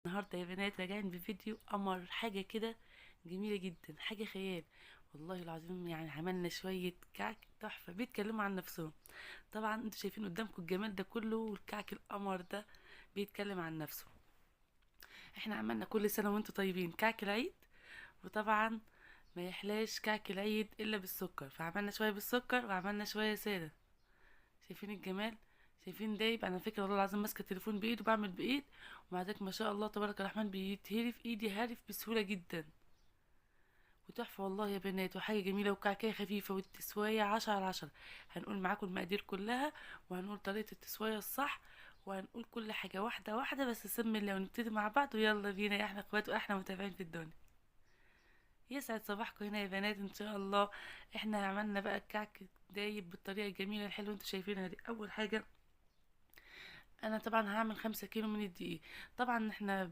النهارده يا بنات راجعين بفيديو قمر، حاجه كده جميله جدا، حاجه خيال. والله العظيم يعني عملنا شويه كعك تحفه بيتكلموا عن نفسهم. طبعا انتوا شايفين قدامكم الجمال ده كله، والكعك القمر ده بيتكلم عن نفسه. احنا عملنا كل سنه وانتوا طيبين كعك العيد، وطبعا ما يحلاش كعك العيد الا بالسكر، فعملنا شويه بالسكر وعملنا شويه ساده. شايفين الجمال؟ شايفين دايب؟ انا فكره والله العظيم ماسكه التليفون بايد وبعمل بايد، ومع ذلك ما شاء الله تبارك الرحمن بيتهري في ايدي هارف بسهوله جدا. وتحفه والله يا بنات، وحاجه جميله وكعكايه خفيفه، والتسويه 10/10. هنقول معاكم المقادير كلها، وهنقول طريقه التسويه الصح، وهنقول كل حاجه واحده واحده. بس سم الله ونبتدي مع بعض، ويلا بينا يا احلى اخوات واحلى متابعين في الدنيا. يسعد صباحكم هنا يا بنات ان شاء الله. احنا عملنا بقى الكعك دايب بالطريقه الجميله الحلوه انتوا شايفينها دي. اول حاجه انا طبعا هعمل 5 كيلو من الدقيق. طبعا احنا